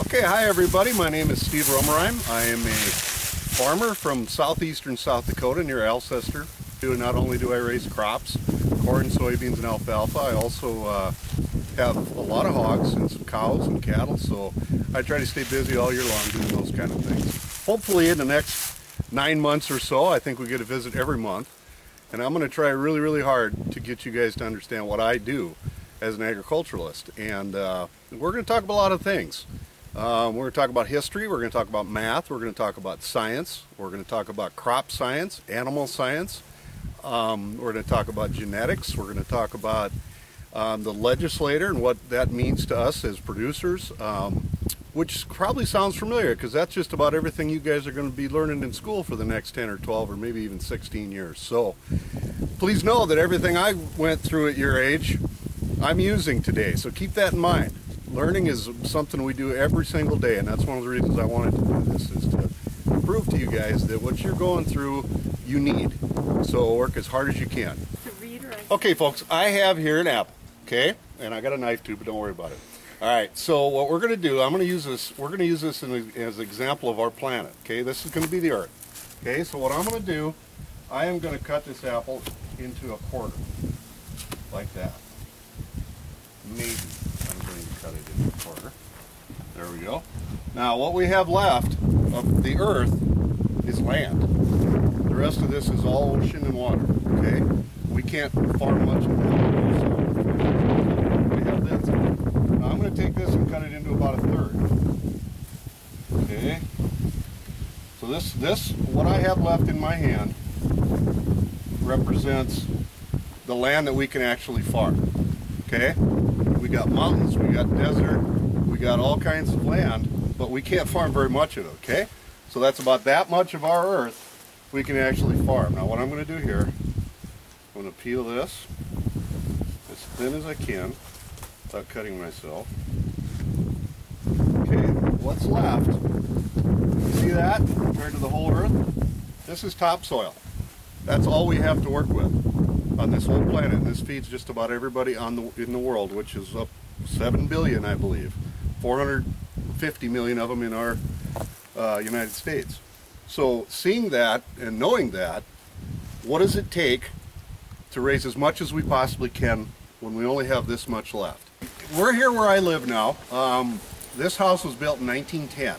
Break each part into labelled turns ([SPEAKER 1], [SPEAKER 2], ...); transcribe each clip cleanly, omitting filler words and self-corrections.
[SPEAKER 1] Okay, hi everybody. My name is Steve Rommereim. I am a farmer from southeastern South Dakota near Alcester. Not only do I raise crops, corn, soybeans, and alfalfa, I also have a lot of hogs and some cows and cattle, so I try to stay busy all year long doing those kind of things. Hopefully in the next 9 months or so, I think we get a visit every month, and I'm going to try really hard to get you guys to understand what I do as an agriculturalist. And we're going to talk about a lot of things. We're going to talk about history, we're going to talk about math, we're going to talk about science, we're going to talk about crop science, animal science, we're going to talk about genetics, we're going to talk about the legislator and what that means to us as producers, which probably sounds familiar because that's just about everything you guys are going to be learning in school for the next 10 or 12 or maybe even 16 years. So please know that everything I went through at your age, I'm using today, so keep that in mind. Learning is something we do every single day, and that's one of the reasons I wanted to do this, is to prove to you guys that what you're going through, you need. So work as hard as you can. Okay folks, I have here an apple, okay? And I got a knife too, but don't worry about it. Alright, so what we're going to do, we're going to use this as an example of our planet, okay? This is going to be the Earth. Okay, so what I'm going to do, I am going to cut this apple into a quarter, like that. Maybe I'm going to cut it into a quarter. There we go. Now what we have left of the earth is land. The rest of this is all ocean and water. Okay? We can't farm much of that. So we have this. Now I'm going to take this and cut it into about a third. Okay? So this what I have left in my hand represents the land that we can actually farm. Okay? We got mountains, we got desert, we got all kinds of land, but we can't farm very much of it, okay? So that's about that much of our earth we can actually farm. Now what I'm going to do here, I'm going to peel this as thin as I can without cutting myself. Okay, what's left, see that compared to the whole earth? This is topsoil. That's all we have to work with on this whole planet. This feeds just about everybody in the world, which is up 7 billion, I believe. 450 million of them in our United States. So seeing that and knowing that, what does it take to raise as much as we possibly can when we only have this much left? We're here where I live now. This house was built in 1910,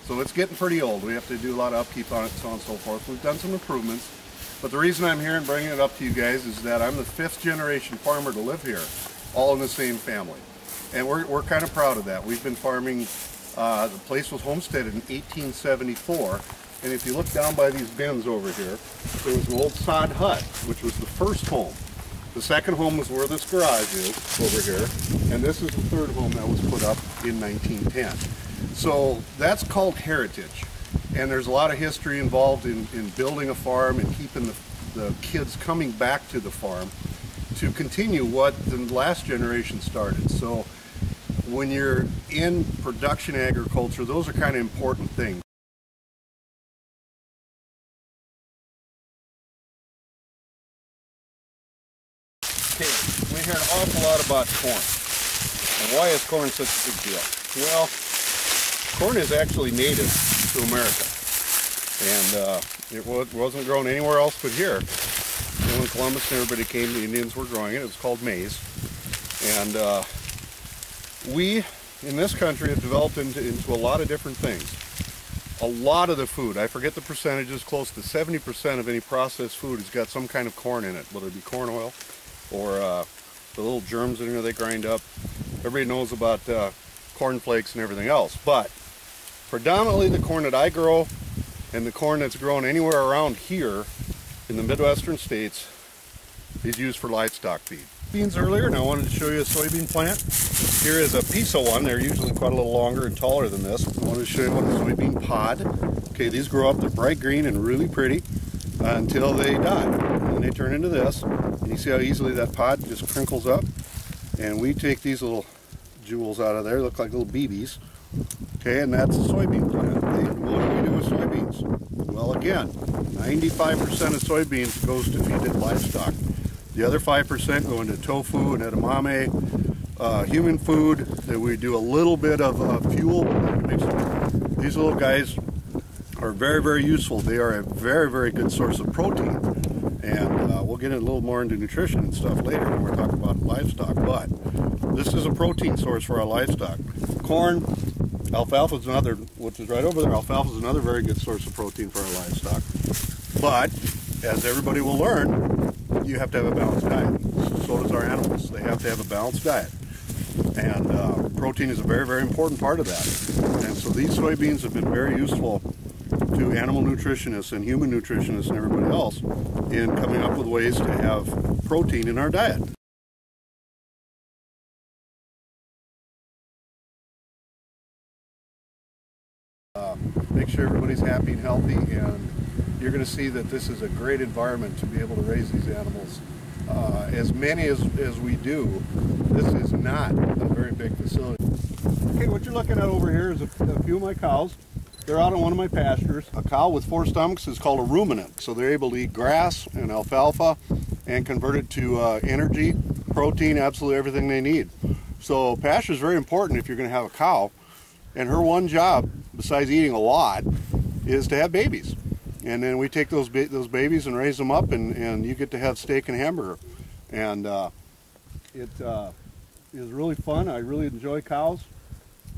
[SPEAKER 1] so it's getting pretty old. We have to do a lot of upkeep on it, so on and so forth. We've done some improvements. But the reason I'm here and bringing it up to you guys is that I'm the 5th generation farmer to live here, all in the same family. And we're kind of proud of that. We've been farming, the place was homesteaded in 1874, and if you look down by these bins over here, there was an old sod hut, which was the first home. The second home was where this garage is, over here, and this is the third home that was put up in 1910. So that's called heritage. And there's a lot of history involved in building a farm and keeping the kids coming back to the farm to continue what the last generation started. So when you're in production agriculture, those are kind of important things. Okay, we hear an awful lot about corn. And why is corn such a big deal? Well, corn is actually native to America, and it wasn't grown anywhere else but here. When Columbus and everybody came, the Indians were growing it. It was called maize, and we in this country have developed into a lot of different things. A lot of the food, I forget the percentages, close to 70% of any processed food has got some kind of corn in it, whether it be corn oil or the little germs in there they grind up. Everybody knows about corn flakes and everything else, but predominantly the corn that I grow and the corn that's grown anywhere around here in the Midwestern states is used for livestock feed. Beans earlier, and I wanted to show you a soybean plant. Here is a piece of one. They're usually quite a little longer and taller than this. I wanted to show you what a soybean pod. Okay, these grow up, they're bright green and really pretty until they die. And then they turn into this. And you see how easily that pod just crinkles up? And we take these little jewels out of there, look like little BBs. Okay, and that's a soybean plant. What do we do with soybeans? Well, again, 95% of soybeans goes to feed livestock. The other 5% go into tofu and edamame, human food, that we do a little bit of fuel. These little guys are very, very useful. They are a very, very good source of protein. And we'll get a little more into nutrition and stuff later when we're talking about livestock. But this is a protein source for our livestock. Corn, alfalfa is another, which is right over there. Alfalfa is another very good source of protein for our livestock. But as everybody will learn, you have to have a balanced diet. So does our animals. They have to have a balanced diet. And protein is a very, very important part of that. And so these soybeans have been very useful to animal nutritionists and human nutritionists and everybody else in coming up with ways to have protein in our diet. Make sure everybody's happy and healthy, and you're going to see that this is a great environment to be able to raise these animals. As many as we do, this is not a very big facility. Okay, what you're looking at over here is a few of my cows. They're out on one of my pastures. A cow with 4 stomachs is called a ruminant. So they're able to eat grass and alfalfa and convert it to energy, protein, absolutely everything they need. So pasture is very important if you're going to have a cow. And her one job, besides eating a lot, is to have babies. And then we take those babies and raise them up, and you get to have steak and hamburger. And it is really fun. I really enjoy cows.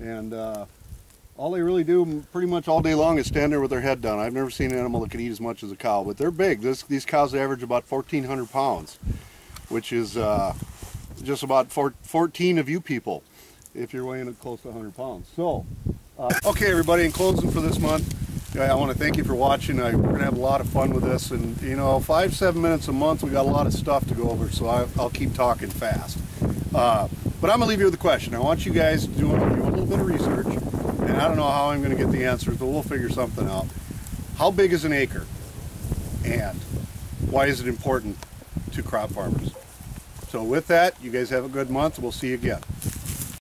[SPEAKER 1] And all they really do pretty much all day long is stand there with their head down. I've never seen an animal that can eat as much as a cow, but they're big. These cows average about 1,400 pounds, which is just about 14 of you people if you're weighing close to 100 pounds. So, okay everybody, in closing for this month, I want to thank you for watching. We're going to have a lot of fun with this, and you know, 5-7 minutes a month, we got a lot of stuff to go over, so I'll keep talking fast. But I'm going to leave you with a question. I want you guys to do a little bit of research, and I don't know how I'm going to get the answers, but we'll figure something out. How big is an acre? And why is it important to crop farmers? So with that, you guys have a good month. We'll see you again.